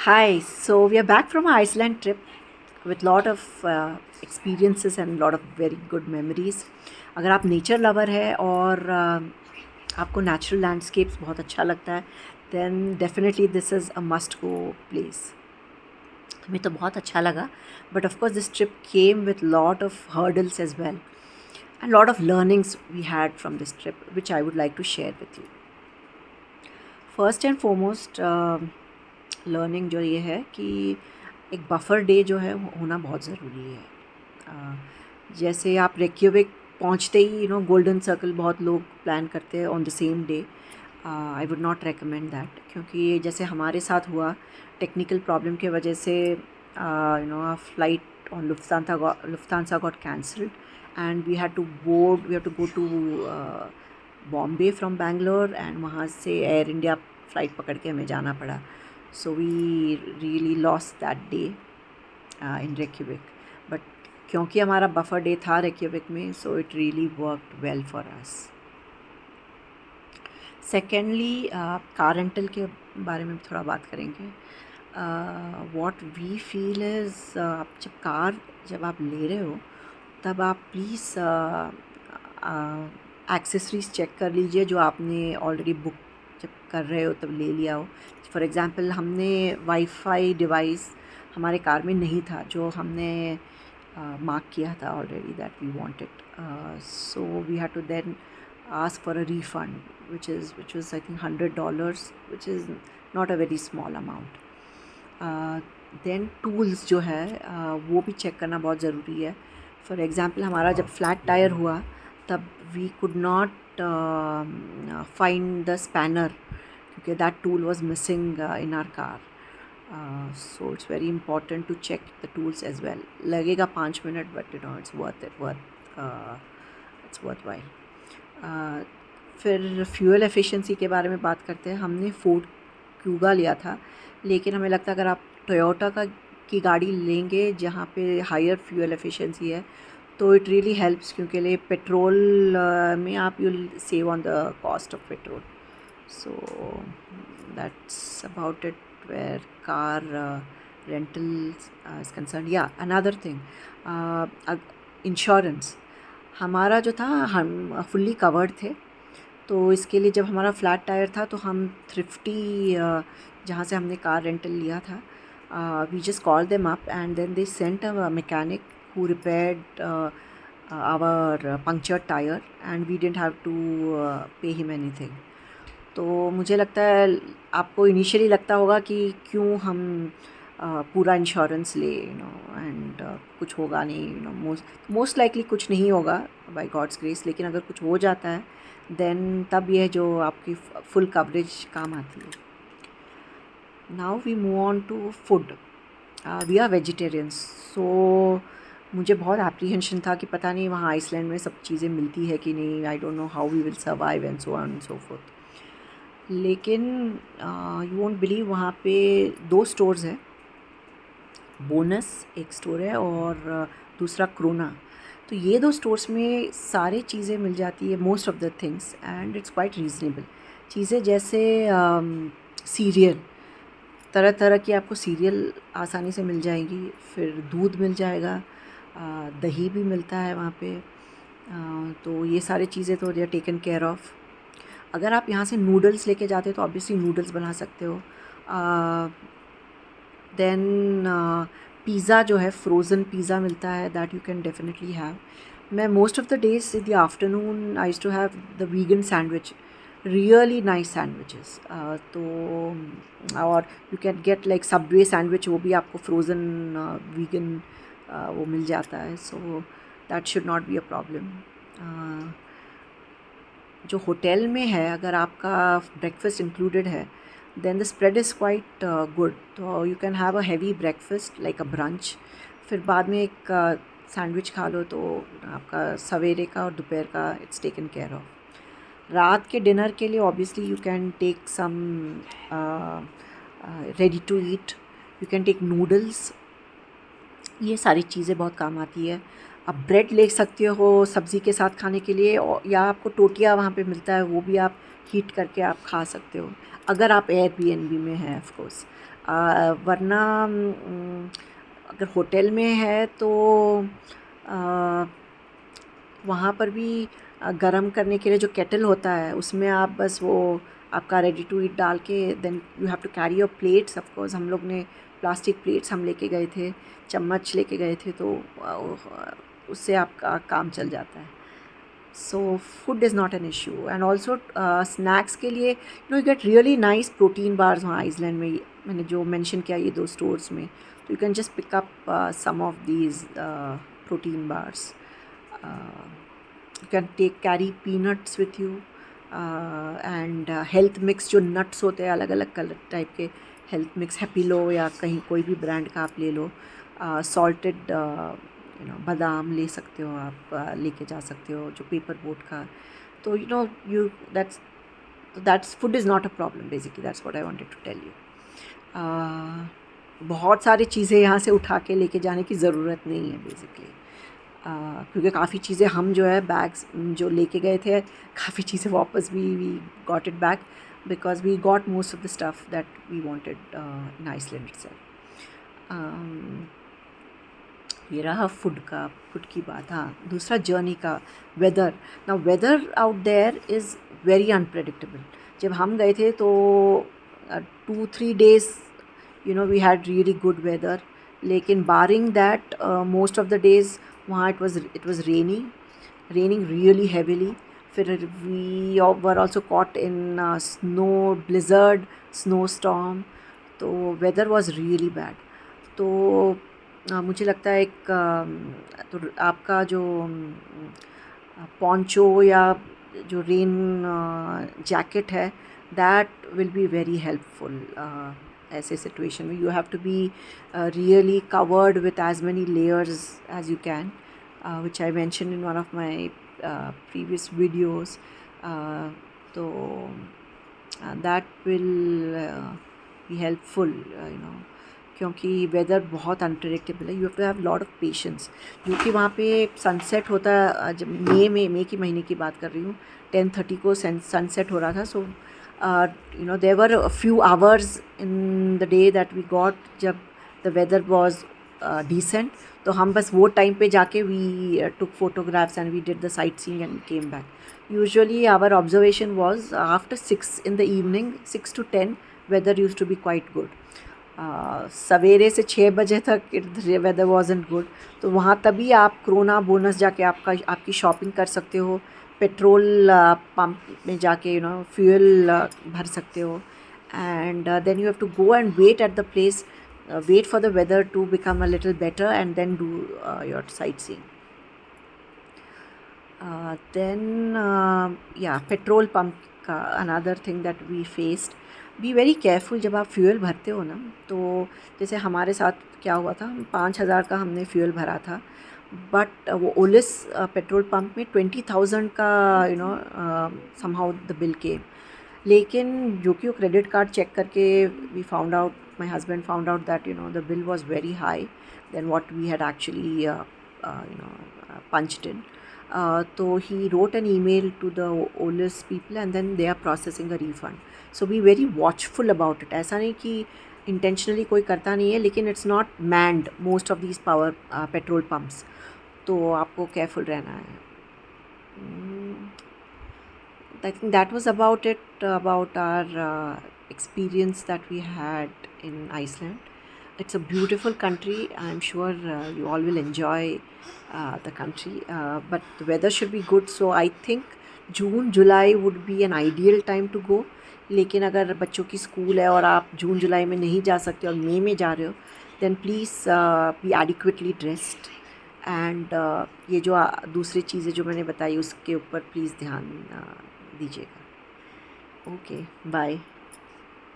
Hi, so we are back from our Iceland trip with lot of experiences and lot of very good memories. अगर आप nature lover है और आपको natural landscapes बहुत अच्छा लगता है then definitely this is a must go place. हमें तो बहुत अच्छा लगा but of course this trip came with lot of hurdles as well and lot of learnings we had from this trip which I would like to share with you. First and foremost learning जो ये है कि एक buffer day जो है होना बहुत ज़रूरी है. जैसे आप रेक्यूविक पहुंचते ही गोल्डन सर्कल बहुत लोग प्लान करते हैं on the same day. I would not recommend that क्योंकि जैसे हमारे साथ हुआ टेक्निकल प्रॉब्लम की वजह से flight on Lufthansa got cancelled and we have to go to Bombay from Bangalore and वहाँ से एयर इंडिया फ़्लाइट पकड़ के हमें जाना पड़ा. So we really lost that day in Reykjavik but क्योंकि हमारा बफर डे था रेक्यूविक में so it really worked well for us. Secondly car rental के बारे में थोड़ा बात करेंगे. वॉट वी फील इज़ आप जब आप ले रहे हो तब आप प्लीज़ एक्सेसरीज़ चेक कर लीजिए जो आपने ऑलरेडी बुक जब कर रहे हो तब ले लिया हो. फॉर एग्ज़ाम्पल हमने वाईफाई डिवाइस हमारे कार में नहीं था जो हमने मार्क किया था already that we wanted. So we had to then ask for a refund which was I think $100 which is not a very small amount. Then tools जो है वो भी चेक करना बहुत ज़रूरी है. फॉर एग्ज़ाम्पल हमारा जब फ्लैट टायर हुआ तब we could not find the spanner क्योंकि that tool was missing in our car. So it's very important to check the tools as well. लगेगा 5 minute but it's worthwhile. फिर fuel efficiency के बारे में बात करते हैं. हमने फोर्ड क्यूगा लिया था लेकिन हमें लगता है अगर आप टोयोटा की गाड़ी लेंगे जहाँ पे हायर फ्यूल एफिशिएंसी है तो इट रियली हेल्प्स क्योंकि लिए पेट्रोल में आप you save on the cost of petrol. So that's about it where car rental is concern. या अनदर थिंग इंश्योरेंस हमारा जो था हम फुल्ली कवर्ड थे तो इसके लिए जब हमारा फ्लैट टायर था तो हम थ्रिफ्टी जहाँ से हमने कार रेंटल लिया था we just call them up and then they sent a mechanic who repaired our punctured tyre and we didn't have to pay him anything. तो मुझे लगता है आपको इनिशियली लगता होगा कि क्यों हम पूरा इंश्योरेंस ले एंड कुछ होगा नहीं मोस्ट लाइकली कुछ नहीं होगा बाय गॉड्स ग्रेस. लेकिन अगर कुछ हो जाता है देन तब यह जो आपकी फुल कवरेज काम आती है. Now we move on to food. We are vegetarians so मुझे बहुत एप्रीहेंशन था कि पता नहीं वहाँ आइसलैंड में सब चीज़ें मिलती है कि नहीं. I don't know how we will survive and so on and so forth. लेकिन यू वोंट बिलीव वहाँ पे 2 स्टोर्स हैं. बोनस एक स्टोर है और दूसरा क्रोना. तो ये 2 स्टोर्स में सारी चीज़ें मिल जाती है most of the things and it's quite reasonable. चीज़ें जैसे सीरियल तरह तरह की आपको सीरियल आसानी से मिल जाएंगी. फिर दूध मिल जाएगा, दही भी मिलता है वहाँ पे. तो ये सारी चीज़ें तो they are taken care of. अगर आप यहाँ से नूडल्स लेके जाते हो तो ऑब्वियसली नूडल्स बना सकते हो. देन पिज़्ज़ा जो है फ्रोज़न पिज़्ज़ा मिलता है that you can definitely have. मैं most of the days in the afternoon I used to have the vegan sandwich. Really nice sandwiches. तो और you can get like Subway sandwich वो भी आपको फ्रोज़न वीगन वो मिल जाता है. So that should not be a problem. जो होटल में है अगर आपका ब्रेकफास्ट इंक्लूडेड है then the spread is quite good. तो you can have a heavy breakfast like a brunch. फिर बाद में एक सैंडविच खा लो तो आपका सवेरे का और दोपहर का इट्स टेकन केयर ऑफ. रात के डिनर के लिए obviously you can take some ready to eat. You can take noodles. ये सारी चीज़ें बहुत काम आती है. आप ब्रेड ले सकते हो सब्ज़ी के साथ खाने के लिए या आपको टोटिया वहाँ पे मिलता है वो भी आप हीट करके आप खा सकते हो अगर आप एयरबीएनबी में हैं ऑफ कोर्स. वरना अगर होटल में है तो वहाँ पर भी गरम करने के लिए जो केटल होता है उसमें आप बस वो आपका रेडी टू ईट डाल के then you have to carry your plates. Of course हम लोग ने प्लास्टिक प्लेट्स हम लेके गए थे, चम्मच लेके गए थे, तो उससे आपका काम चल जाता है। So food is not an issue. And also snacks के लिए you get really nice protein bars वहाँ आइसलैंड में। मैंने जो मेंशन किया ये 2 स्टोर्स में, तो you can just pick up some of these protein bars. You can carry peanuts with you and health mix जो nuts होते हैं अलग अलग कलर टाइप के, हेल्थ मिक्स हैप्पीलो या कहीं कोई भी ब्रांड का आप ले लो। सॉल्टेड बादाम ले सकते हो आप, लेके जा सकते हो जो पेपर बोट का। तो you that's food is not a problem basically, that's what I wanted to tell you. बहुत सारी चीज़ें यहाँ से उठा के लेके जाने की ज़रूरत नहीं है बेसिकली, क्योंकि काफ़ी चीज़ें हम जो है बैग्स जो लेके गए थे, काफ़ी चीज़ें वापस भी we got it back because we got most of the stuff that we wanted in Iceland itself. ये रहा फूड की बात। हाँ, दूसरा जर्नी का वेदर। ना weather out there is very unpredictable. जब हम गए थे तो 2-3 days we had really good weather, लेकिन barring that most of the days वहाँ it was raining really heavily. फिर we were also caught in snow blizzard, snow storm, तो weather was really bad. तो मुझे लगता है तो आपका जो पॉन्चो या जो रेन जैकेट है that will be very helpful ऐसे सिचुएशन में। You have to be really covered with as many layers as you can, which I mentioned in one of my previous videos. So that will be helpful, क्योंकि weather बहुत unpredictable है। You have to have lot of patience. जो कि वहाँ पे sunset होता है, जब मई की महीने की बात कर रही हूँ, 10:30 को सनसेट हो रहा था। So there were a few hours in the day that we got जब द वेदर वॉज डिसेंट, तो हम बस वो टाइम पे जाके we took photographs and we did the sightseeing and came back. Usually our observation was after 6 in the evening, 6 to 10 weather used to be quite good. सवेरे से 6 बजे तक वेदर वॉजंट गुड। तो वहाँ तभी आप क्रोना बोनस जाके आपकी शॉपिंग कर सकते हो, पेट्रोल पंप में जाके फ्यूल भर सकते हो, and then you have to go and wait at the place, wait for the weather to become a little better and then do your sightseeing. Then petrol pump का another thing that we faced. Be very careful जब आप fuel भरते हो ना। तो जैसे हमारे साथ क्या हुआ था, 5,000 का हमने फ्यूल भरा था, बट वो ओलिस पेट्रोल पंप में 20,000 का somehow the bill came। लेकिन जो कि वो क्रेडिट कार्ड चेक करके we found out, my husband found out that the bill was very high then what we had actually punched in. So he wrote an email to the OLIS people and then they are processing a refund. So be very watchful about it. ऐसा नहीं कि intentionally कोई करता नहीं है, लेकिन it's not manned most of these power petrol pumps, तो आपको careful रहना है। I think that was about it, about our experience that we had in Iceland. It's a beautiful country. I'm sure you all will enjoy the country, but the weather should be good. So I think June, July would be an ideal time to go. लेकिन अगर बच्चों की school है और आप जून जुलाई में नहीं जा सकते और मई में जा रहे हो, then please be adequately dressed. And ये जो दूसरी चीज़ें जो मैंने बताई उसके ऊपर प्लीज़ ध्यान दीजिएगा। Okay, bye.